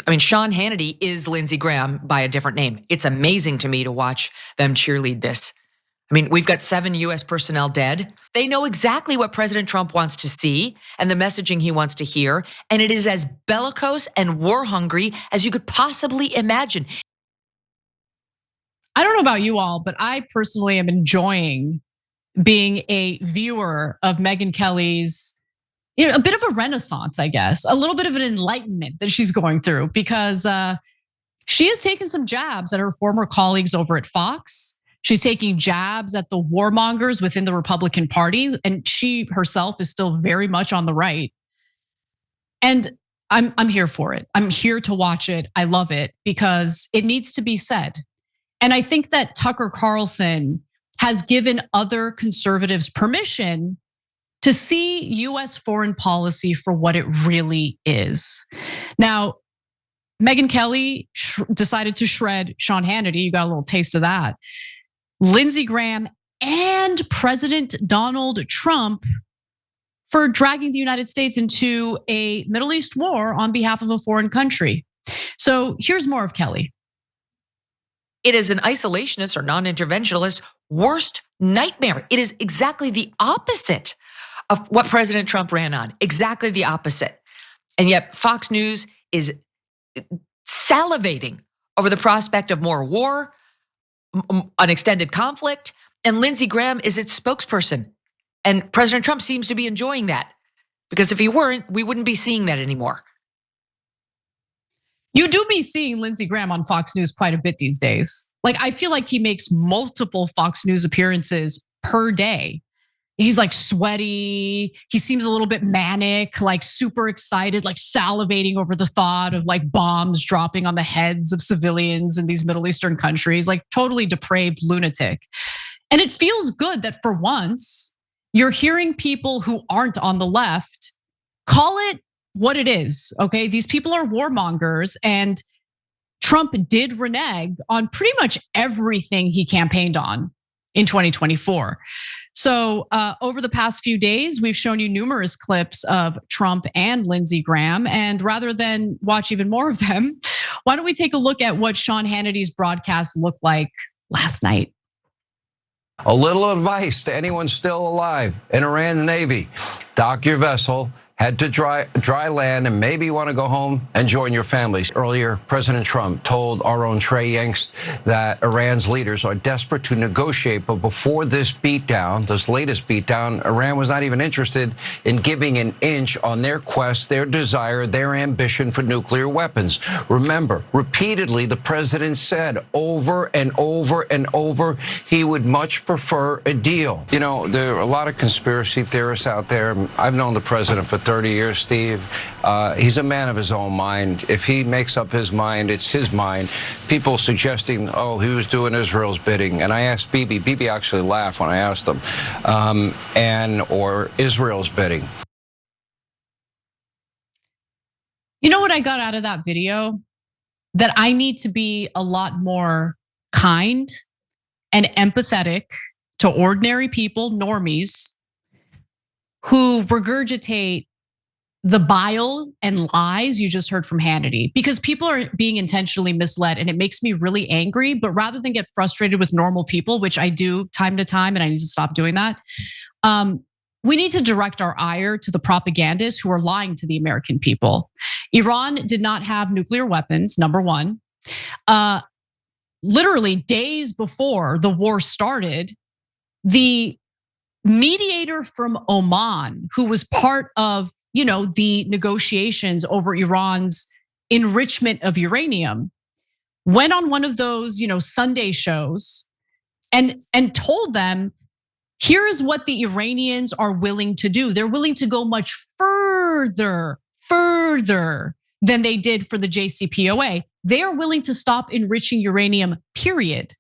I mean, Sean Hannity is Lindsey Graham by a different name. It's amazing to me to watch them cheerlead this. I mean, we've got 7 US personnel dead. They know exactly what President Trump wants to see and the messaging he wants to hear. And it is as bellicose and war hungry as you could possibly imagine. I don't know about you all, but I personally am enjoying being a viewer of Megyn Kelly's, a bit of a renaissance, I guess, a little bit of an enlightenment that she's going through, because she has taken some jabs at her former colleagues over at Fox. She's taking jabs at the warmongers within the Republican Party, and she herself is still very much on the right. And I'm here for it. I'm here to watch it. I love it because it needs to be said. And I think that Tucker Carlson has given other conservatives permission to see US foreign policy for what it really is. Now, Megyn Kelly decided to shred Sean Hannity. You got a little taste of that. Lindsey Graham and President Donald Trump for dragging the United States into a Middle East war on behalf of a foreign country. So here's more of Kelly. It is an isolationist or non-interventionalist worst nightmare. It is exactly the opposite of what President Trump ran on. Exactly the opposite. And yet Fox News is salivating over the prospect of more war, an extended conflict, and Lindsey Graham is its spokesperson. And President Trump seems to be enjoying that, because if he weren't, we wouldn't be seeing that anymore. You do be seeing Lindsey Graham on Fox News quite a bit these days. Like, I feel like he makes multiple Fox News appearances per day. He's like sweaty. He seems a little bit manic, like super excited, like salivating over the thought of like bombs dropping on the heads of civilians in these Middle Eastern countries, like totally depraved lunatic. And it feels good that for once, you're hearing people who aren't on the left call it what it is, okay? These people are warmongers, and Trump did renege on pretty much everything he campaigned on in 2024. So over the past few days, we've shown you numerous clips of Trump and Lindsey Graham. And rather than watch even more of them, why don't we take a look at what Sean Hannity's broadcast looked like last night? A little advice to anyone still alive in Iran's Navy: dock your vessel, head to dry land, and maybe you want to go home and join your families. Earlier, President Trump told our own Trey Yingst that Iran's leaders are desperate to negotiate. But before this beatdown, this latest beatdown, Iran was not even interested in giving an inch on their quest, their desire, their ambition for nuclear weapons. Remember, repeatedly, the president said over and over and over he would much prefer a deal. You know, there are a lot of conspiracy theorists out there. I've known the president for 30 years, Steve. He's a man of his own mind. If he makes up his mind, it's his mind. People suggesting, oh, he was doing Israel's bidding. And I asked Bibi. Bibi actually laughed when I asked him. Or Israel's bidding. You know what I got out of that video? That I need to be a lot more kind and empathetic to ordinary people, normies, who regurgitate the bile and lies you just heard from Hannity, because people are being intentionally misled, and it makes me really angry. But rather than get frustrated with normal people, which I do time to time, and I need to stop doing that, we need to direct our ire to the propagandists who are lying to the American people. Iran did not have nuclear weapons, number one. Literally days before the war started, the mediator from Oman, who was part of the negotiations over Iran's enrichment of uranium, went on one of those Sunday shows and told them, here is what the Iranians are willing to do. They're willing to go much further than they did for the JCPOA. They are willing to stop enriching uranium, period.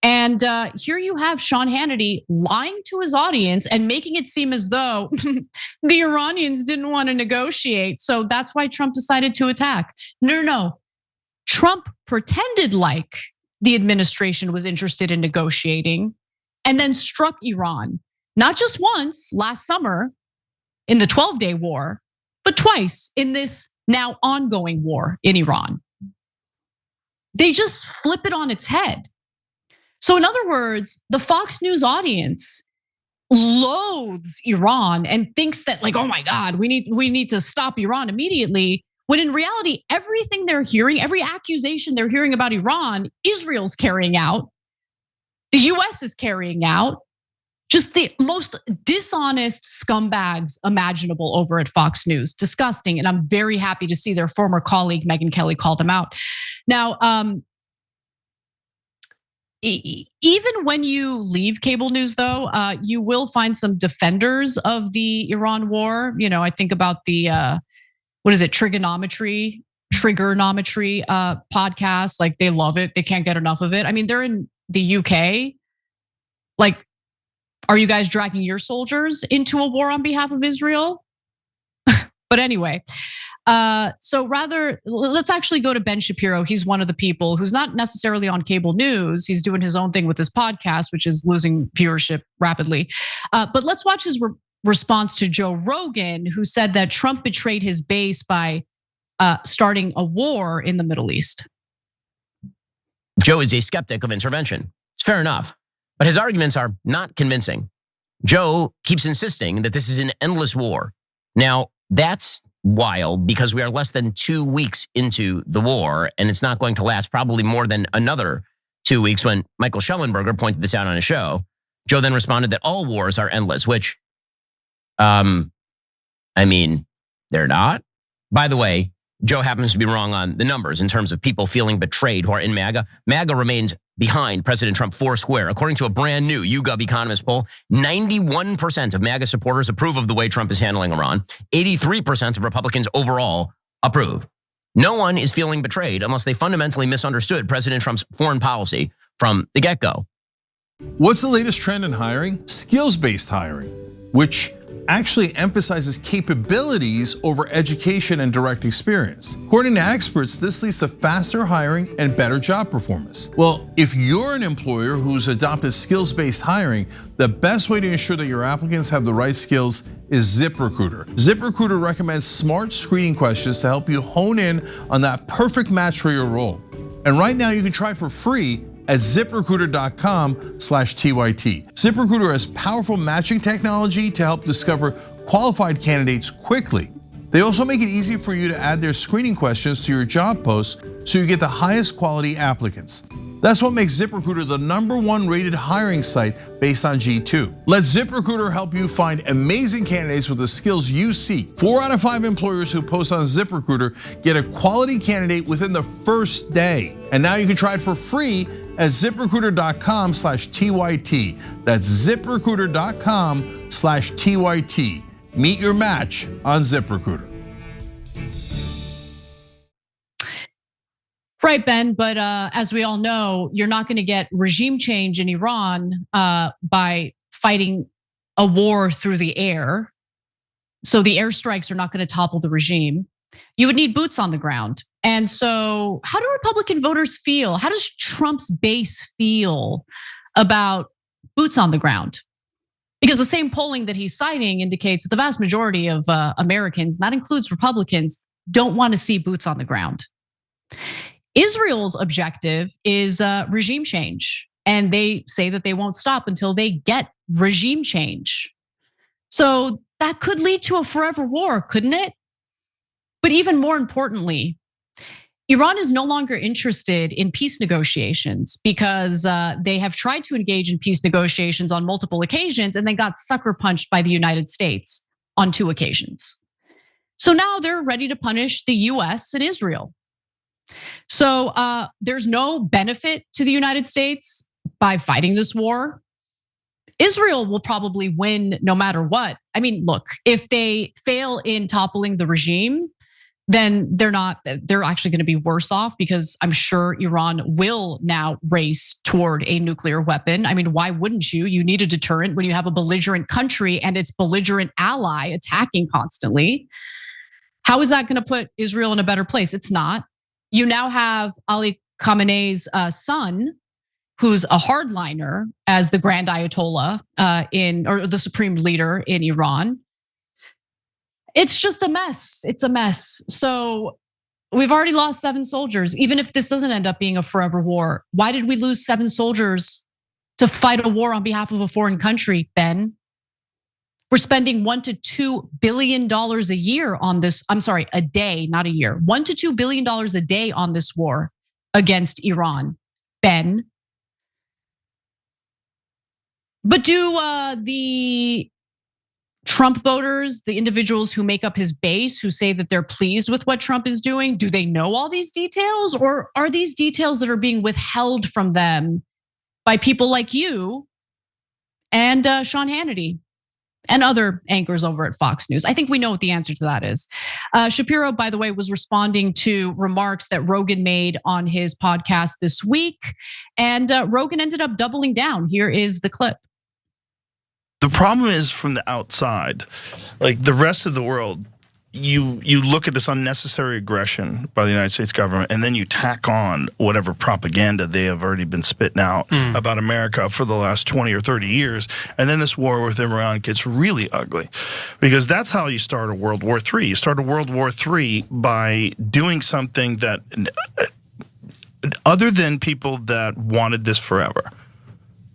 And here you have Sean Hannity lying to his audience and making it seem as though the Iranians didn't want to negotiate. So that's why Trump decided to attack. No. Trump pretended like the administration was interested in negotiating and then struck Iran, not just once last summer in the 12-day war, but twice in this now ongoing war in Iran. They just flip it on its head. So in other words, the Fox News audience loathes Iran and thinks that, like, oh my God, we need to stop Iran immediately. When in reality, everything they're hearing, every accusation they're hearing about Iran, Israel's carrying out, the US is carrying out, just the most dishonest scumbags imaginable over at Fox News. Disgusting. And I'm very happy to see their former colleague, Megyn Kelly, call them out. Now, even when you leave cable news, though, you will find some defenders of the Iran war. I think about the, trigonometry podcast. Like, they love it. They can't get enough of it. I mean, they're in the UK. Like, are you guys dragging your soldiers into a war on behalf of Israel? But anyway, so rather, let's actually go to Ben Shapiro. He's one of the people who's not necessarily on cable news. He's doing his own thing with his podcast, which is losing viewership rapidly. But let's watch his response to Joe Rogan, who said that Trump betrayed his base by starting a war in the Middle East. Joe is a skeptic of intervention. It's fair enough, but his arguments are not convincing. Joe keeps insisting that this is an endless war. Now, that's wild because we are less than 2 weeks into the war, and it's not going to last probably more than another 2 weeks. When Michael Schellenberger pointed this out on his show, Joe then responded that all wars are endless, which, I mean, they're not. By the way, Joe happens to be wrong on the numbers in terms of people feeling betrayed who are in MAGA. MAGA remains behind President Trump foursquare. According to a brand new YouGov Economist poll, 91% of MAGA supporters approve of the way Trump is handling Iran. 83% of Republicans overall approve. No one is feeling betrayed unless they fundamentally misunderstood President Trump's foreign policy from the get-go. What's the latest trend in hiring? Skills-based hiring, which actually emphasizes capabilities over education and direct experience. According to experts, this leads to faster hiring and better job performance. Well, if you're an employer who's adopted skills-based hiring, the best way to ensure that your applicants have the right skills is ZipRecruiter. ZipRecruiter recommends smart screening questions to help you hone in on that perfect match for your role. And right now you can try it for free at ziprecruiter.com/TYT. ZipRecruiter has powerful matching technology to help discover qualified candidates quickly. They also make it easy for you to add their screening questions to your job posts so you get the highest quality applicants. That's what makes ZipRecruiter the #1 rated hiring site based on G2. Let ZipRecruiter help you find amazing candidates with the skills you seek. 4 out of 5 employers who post on ZipRecruiter get a quality candidate within the first day. And now you can try it for free at ziprecruiter.com/TYT. That's ziprecruiter.com/TYT. Meet your match on ZipRecruiter. Right, Ben, but as we all know, you're not going to get regime change in Iran by fighting a war through the air. So the airstrikes are not going to topple the regime. You would need boots on the ground. And so how do Republican voters feel? How does Trump's base feel about boots on the ground? Because the same polling that he's citing indicates that the vast majority of Americans, and that includes Republicans, don't want to see boots on the ground. Israel's objective is regime change, and they say that they won't stop until they get regime change. So that could lead to a forever war, couldn't it? But even more importantly, Iran is no longer interested in peace negotiations because they have tried to engage in peace negotiations on multiple occasions and then got sucker punched by the United States on 2 occasions. So now they're ready to punish the US and Israel. So there's no benefit to the United States by fighting this war. Israel will probably win no matter what. I mean, look, if they fail in toppling the regime, then they're actually going to be worse off because I'm sure Iran will now race toward a nuclear weapon. I mean, why wouldn't you? You need a deterrent when you have a belligerent country and its belligerent ally attacking constantly. How is that going to put Israel in a better place? It's not. You now have Ali Khamenei's son, who's a hardliner, as the Grand Ayatollah or the supreme leader in Iran. It's just a mess. It's a mess. So we've already lost 7 soldiers. Even if this doesn't end up being a forever war, why did we lose 7 soldiers to fight a war on behalf of a foreign country, Ben? We're spending $1 to $2 billion a year on this. I'm sorry, a day, not a year. $1 to $2 billion a day on this war against Iran, Ben. But do the Trump voters, the individuals who make up his base, who say that they're pleased with what Trump is doing, do they know all these details? Or are these details that are being withheld from them by people like you and Sean Hannity and other anchors over at Fox News? I think we know what the answer to that is. Shapiro, by the way, was responding to remarks that Rogan made on his podcast this week. And Rogan ended up doubling down. Here is the clip. The problem is from the outside, like the rest of the world, you look at this unnecessary aggression by the United States government, and then you tack on whatever propaganda they have already been spitting out about America for the last 20 or 30 years. And then this war with Iran gets really ugly, because that's how you start a World War III. You start a World War III by doing something that, other than people that wanted this forever,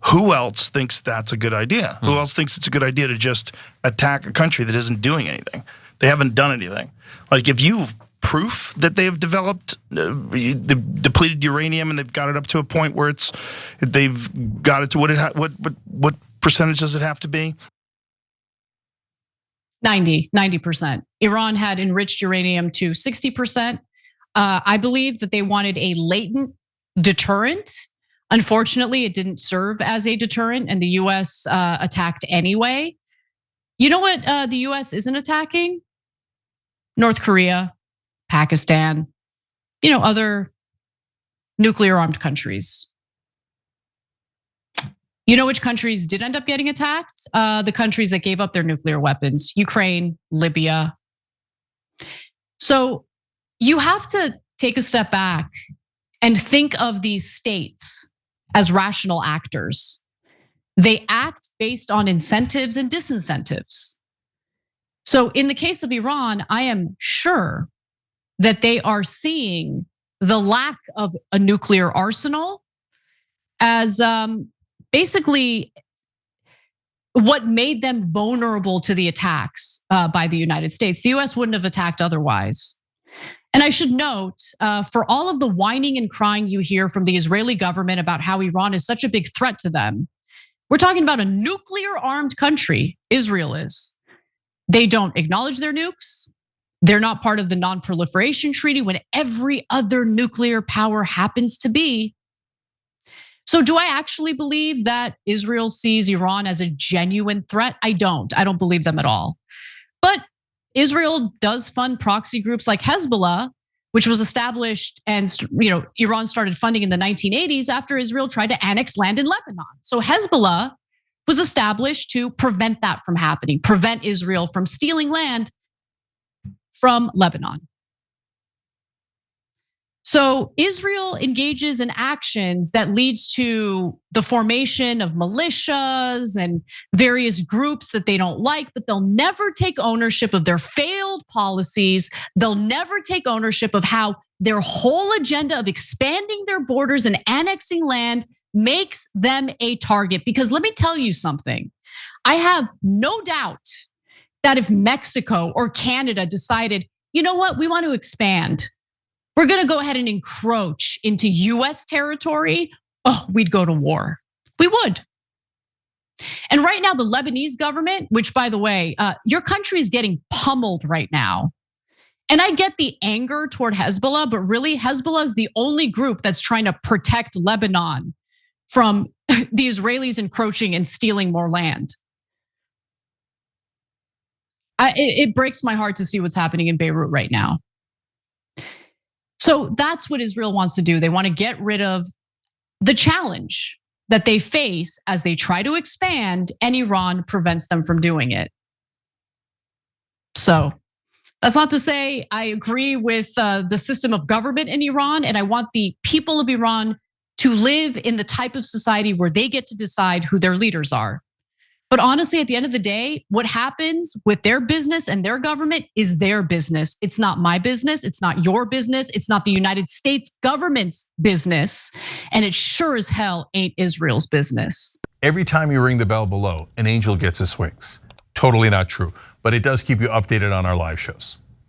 who else thinks that's a good idea? Who else thinks it's a good idea to just attack a country that isn't doing anything? They haven't done anything. Like, if you have proof that they have developed depleted uranium and they've got it up to a point where they've got it to what percentage does it have to be? 90%. Iran had enriched uranium to 60%. I believe that they wanted a latent deterrent. Unfortunately, it didn't serve as a deterrent, and the US attacked anyway. You know what the US isn't attacking? North Korea, Pakistan, other nuclear armed countries. You know which countries did end up getting attacked? The countries that gave up their nuclear weapons: Ukraine, Libya. So you have to take a step back and think of these states as rational actors. They act based on incentives and disincentives. So in the case of Iran, I am sure that they are seeing the lack of a nuclear arsenal as basically what made them vulnerable to the attacks by the United States. The US wouldn't have attacked otherwise. And I should note, for all of the whining and crying you hear from the Israeli government about how Iran is such a big threat to them, we're talking about a nuclear armed country. Israel is. They don't acknowledge their nukes. They're not part of the non-proliferation treaty when every other nuclear power happens to be. So do I actually believe that Israel sees Iran as a genuine threat? I don't believe them at all. But Israel does fund proxy groups like Hezbollah, which was established and Iran started funding in the 1980s after Israel tried to annex land in Lebanon. So Hezbollah was established to prevent that from happening, prevent Israel from stealing land from Lebanon. So Israel engages in actions that leads to the formation of militias and various groups that they don't like, but they'll never take ownership of their failed policies. They'll never take ownership of how their whole agenda of expanding their borders and annexing land makes them a target. Because let me tell you something, I have no doubt that if Mexico or Canada decided, you know what, we want to expand, we're gonna go ahead and encroach into US territory, we'd go to war. We would. And right now, the Lebanese government, which by the way, your country is getting pummeled right now. And I get the anger toward Hezbollah, but really Hezbollah is the only group that's trying to protect Lebanon from the Israelis encroaching and stealing more land. It breaks my heart to see what's happening in Beirut right now. So that's what Israel wants to do. They want to get rid of the challenge that they face as they try to expand, and Iran prevents them from doing it. So that's not to say I agree with the system of government in Iran, and I want the people of Iran to live in the type of society where they get to decide who their leaders are. But honestly, at the end of the day, what happens with their business and their government is their business. It's not my business. It's not your business. It's not the United States government's business. And it sure as hell ain't Israel's business. Every time you ring the bell below, an angel gets his wings. Totally not true, but it does keep you updated on our live shows.